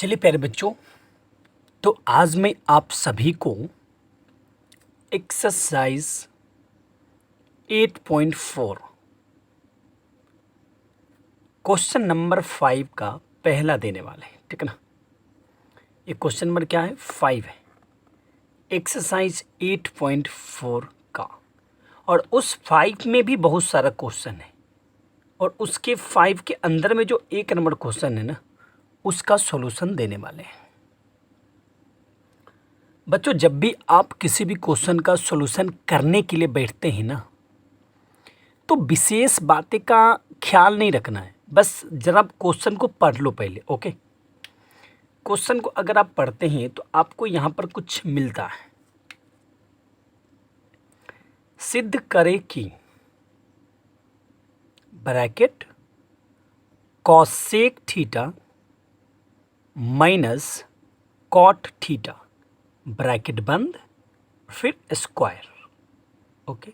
चलिए प्यारे बच्चों, तो आज मैं आप सभी को एक्सरसाइज 8.4 क्वेश्चन नंबर 5 का पहला देने वाले हैं। ठीक है ना। ये क्वेश्चन नंबर क्या है? 5 है, एक्सरसाइज 8.4 का। और उस 5 में भी बहुत सारा क्वेश्चन है, और उसके 5 के अंदर में जो एक नंबर क्वेश्चन है ना, उसका सॉल्यूशन देने वाले हैं। बच्चों, जब भी आप किसी भी क्वेश्चन का सॉल्यूशन करने के लिए बैठते हैं ना, तो विशेष बातें का ख्याल नहीं रखना है। बस जरा क्वेश्चन को पढ़ लो पहले। ओके, क्वेश्चन को अगर आप पढ़ते हैं तो आपको यहाँ पर कुछ मिलता है। सिद्ध करें कि bracket cosec theta minus cot theta bracket बंद फिर स्क्वायर। ओके,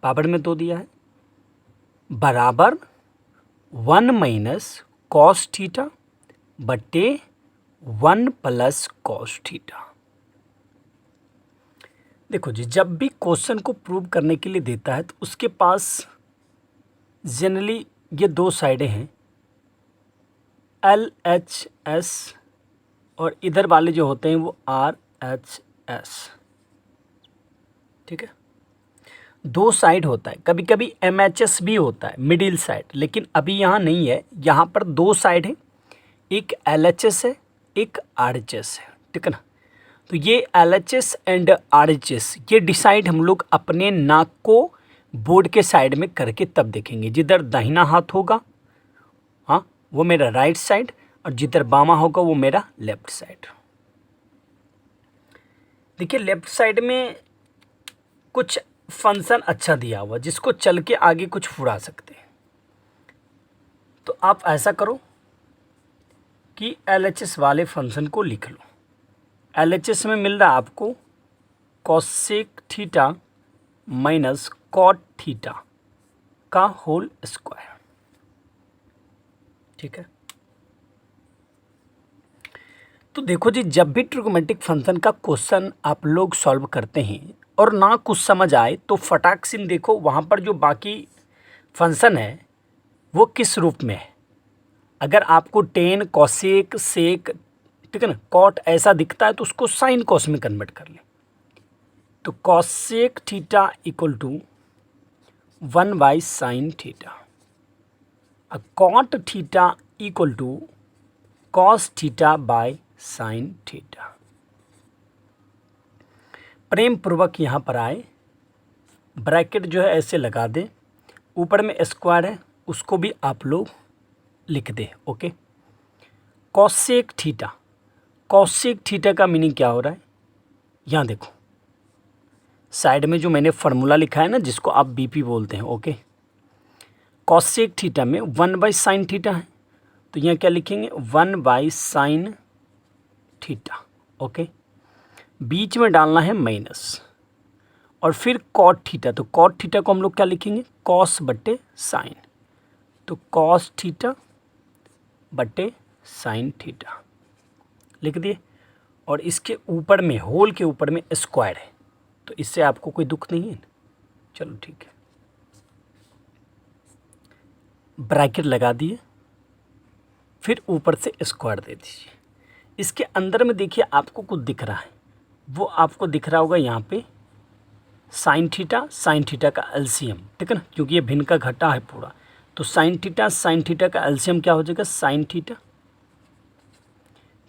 पावर में दो दिया है, बराबर 1 माइनस कॉस थीटा बटे 1 प्लस कॉस थीटा। देखो जी, जब भी क्वेश्चन को प्रूव करने के लिए देता है तो उसके पास जनरली ये दो साइडें हैं, LHS, और इधर वाले जो होते हैं वो RHS। ठीक है, दो साइड होता है। कभी कभी MHS भी होता है, मिडिल साइड, लेकिन अभी यहाँ नहीं है। यहाँ पर दो साइड है, एक LHS है, एक RHS है। ठीक है ना। तो ये LHS एंड RHS ये डिसाइड हम लोग अपने नाक को बोर्ड के साइड में करके तब देखेंगे। जिधर दाहिना हाथ होगा, हाँ, वो मेरा राइट साइड, और जिधर बामा होगा वो मेरा लेफ्ट साइड। देखिए, लेफ्ट साइड में कुछ फंक्शन अच्छा दिया हुआ जिसको चल के आगे कुछ फुरा सकते हैं। तो आप ऐसा करो कि LHS वाले फंक्शन को लिख लो। LHS में मिल रहा है आपको cosec theta minus cot theta का होल स्क्वायर। ठीक है, तो देखो जी, जब भी ट्रिग्नोमेट्रिक फंक्शन का क्वेश्चन आप लोग सॉल्व करते हैं और ना कुछ समझ आए तो फटाक से देखो वहाँ पर जो बाकी फंक्शन है वो किस रूप में है। अगर आपको टेन कॉसेक सेक, ठीक है ना, कॉट ऐसा दिखता है तो उसको साइन कॉस में कन्वर्ट कर ले। तो cosec theta equal to 1 by sine theta, cot theta equal to cos theta by sine theta. प्रेम पूर्वक यहाँ पर आए, ब्रैकेट जो है ऐसे लगा दे, ऊपर में स्क्वायर है उसको भी आप लोग लिख दे। Okay, cosec theta, cosec theta का मीनिंग क्या हो रहा है? यहाँ देखो साइड में जो मैंने फार्मूला लिखा है ना, जिसको आप BP बोलते हैं। ओके, कॉसेक थीटा में 1 बाई साइन थीटा है, तो यहाँ क्या लिखेंगे? 1 बाई साइन थीटा। ओके, बीच में डालना है माइनस, और फिर कॉट थीटा, तो कॉट थीटा को हम लोग क्या लिखेंगे? कॉस बटे साइन, तो कॉस थीटा बटे साइन थीटा लिख दिए। और इसके ऊपर में, होल के ऊपर में स्क्वायर है, तो इससे आपको कोई दुख नहीं है। चलो ठीक है, ब्रैकेट लगा दिए, फिर ऊपर से स्क्वायर दे दीजिए। इसके अंदर में देखिए आपको कुछ दिख रहा है, वो आपको दिख रहा होगा यहाँ पे साइन थीटा का एलसीएम। ठीक है ना, क्योंकि ये भिन्न का घटा है पूरा, तो साइन थीटा का एलसीएम क्या हो जाएगा? Sine theta.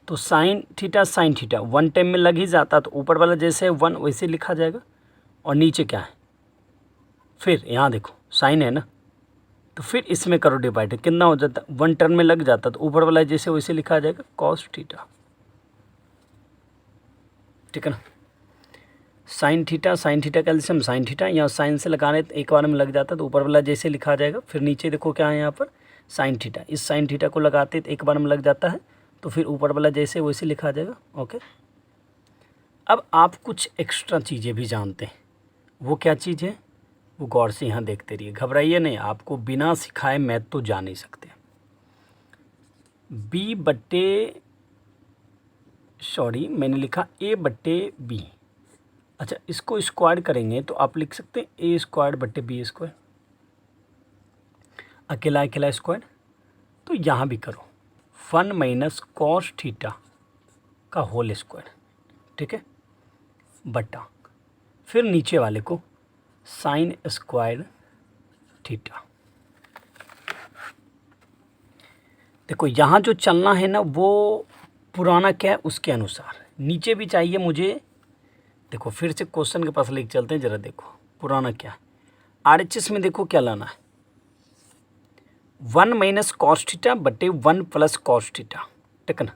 तो साइन थीटा 1 टाइम में लग ही जाता, तो ऊपर वाला जैसे 1 वैसे लिखा जाएगा, और नीचे क्या है? फिर यहाँ देखो साइन है ना, तो फिर इसमें करो डिवाइड, कितना हो जाता? 1 टर्म में लग जाता, तो ऊपर वाला जैसे वैसे लिखा जाएगा कॉस थीटा। ठीक है ना, साइन थीटा का एलसीएम साइन थीटा, यहाँ साइन से लगाने एक बार में लग जाता, तो ऊपर वाला जैसे लिखा जाएगा। फिर नीचे देखो क्या है यहाँ पर? साइन थीटा, इस साइन थीटा को लगाते एक बार में लग जाता है, तो फिर ऊपर वाला जैसे वैसे लिखा जाएगा। ओके, अब आप कुछ एक्स्ट्रा चीज़ें भी जानते हैं, वो क्या चीज़ है वो गौर से यहाँ देखते रहिए, घबराइए नहीं। आपको बिना सिखाए मैथ तो जा नहीं सकते। बी बट्टे सॉरी मैंने लिखा ए बट्टे बी। अच्छा, इसको स्क्वायर करेंगे तो आप लिख सकते हैं ए स्क्वायर बट्टे बी स्क्वायर, अकेला अकेला स्क्वायर। तो यहाँ भी करो 1 माइनस कॉस थीटा का होल स्क्वायर, ठीक है, बटा फिर नीचे वाले को साइन स्क्वायर थीटा। देखो यहाँ जो चलना है ना वो पुराना क्या है उसके अनुसार, नीचे भी चाहिए मुझे। देखो फिर से क्वेश्चन के पास लेके चलते हैं, ज़रा देखो पुराना क्या है। RHS में देखो क्या लाना है, 1 माइनस कॉस थीटा बटे 1 प्लस कॉस थीटा, ठीक है ना।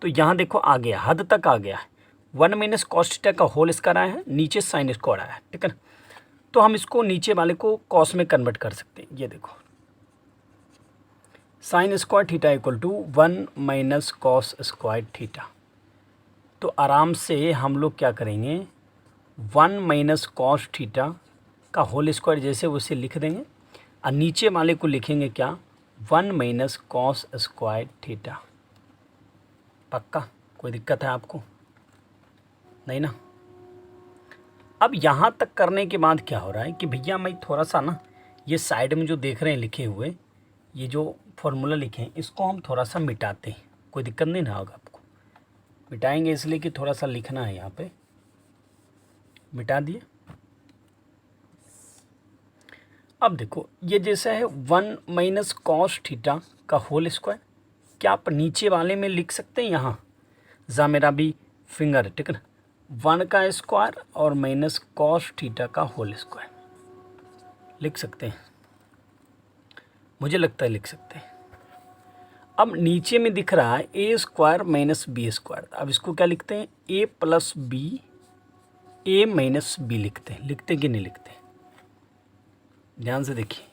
तो यहाँ देखो आ गया, हद तक आ गया है। 1 माइनस कॉस थीटा का होल स्क्वायर आया है, नीचे साइन स्क्वायर आया है, ठीक है ना। तो हम इसको नीचे वाले को कॉस में कन्वर्ट कर सकते हैं। ये देखो sine square theta equal to 1 minus cos square theta. तो आराम से हम लोग क्या करेंगे, 1 माइनस कॉस थीटा का होल स्क्वायर जैसे उसे लिख देंगे और नीचे वाले को लिखेंगे क्या, 1 माइनस कॉस स्क्वायर थीटा। पक्का कोई दिक्कत है आपको? नहीं ना। अब यहाँ तक करने के बाद क्या हो रहा है कि भैया मैं थोड़ा सा ना ये साइड में जो देख रहे हैं लिखे हुए, ये जो फॉर्मूला लिखे हैं इसको हम थोड़ा सा मिटाते हैं। कोई दिक्कत नहीं ना होगा आपको? मिटाएंगे इसलिए कि थोड़ा सा लिखना है यहाँ पे। मिटा दिए। अब देखो ये जैसा है 1 माइनस कॉस थीटा का होल स्क्वायर, क्या आप नीचे वाले में लिख सकते हैं? यहाँ जा मेरा भी फिंगर है, ठीक है ना, 1 का स्क्वायर और माइनस कॉस थीटा का होल स्क्वायर लिख सकते हैं, मुझे लगता है लिख सकते हैं। अब नीचे में दिख रहा है ए स्क्वायर माइनस बी स्क्वायर, अब इसको क्या लिखते हैं, ए प्लस बी, ए माइनस बी लिखते हैं। लिखते कि नहीं लिखते? ध्यान से देखिए,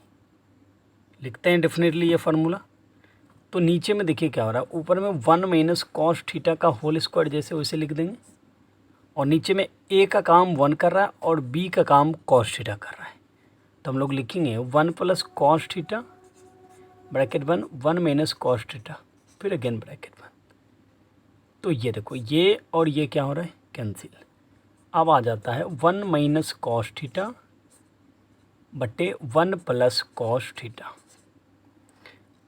लिखते हैं डेफिनेटली ये फार्मूला। तो नीचे में देखिए क्या हो रहा है, ऊपर में 1 माइनस कॉस थीटा का होल स्क्वायर जैसे वैसे लिख देंगे, और नीचे में ए का काम 1 कर रहा है और बी का काम कॉस थीटा कर रहा है। तो हम लोग लिखेंगे 1 plus cos theta bracket 1 minus cos theta, फिर अगेन ब्रैकेट 1। तो ये देखो ये और ये क्या हो रहा है, कैंसिल। अब आ जाता है 1 माइनस कॉस थीटा बटे 1 प्लस कॉस थीटा।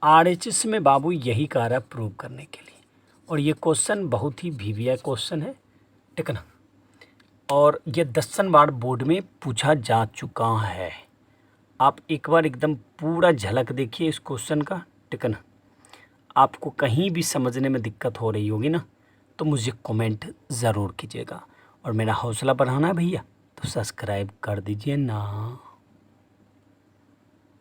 RHS में बाबू यही कह रहा है प्रूव करने के लिए, और ये क्वेश्चन बहुत ही वीवीआई क्वेश्चन है, ठीक है ना, और ये 10 बार बोर्ड में पूछा जा चुका है। आप एक बार एकदम पूरा झलक देखिए इस क्वेश्चन का, ठीक है ना। आपको कहीं भी समझने में दिक्कत हो रही होगी ना तो मुझे कमेंट ज़रूर कीजिएगा, और मेरा हौसला बढ़ाना है भैया तो सब्सक्राइब कर दीजिए ना।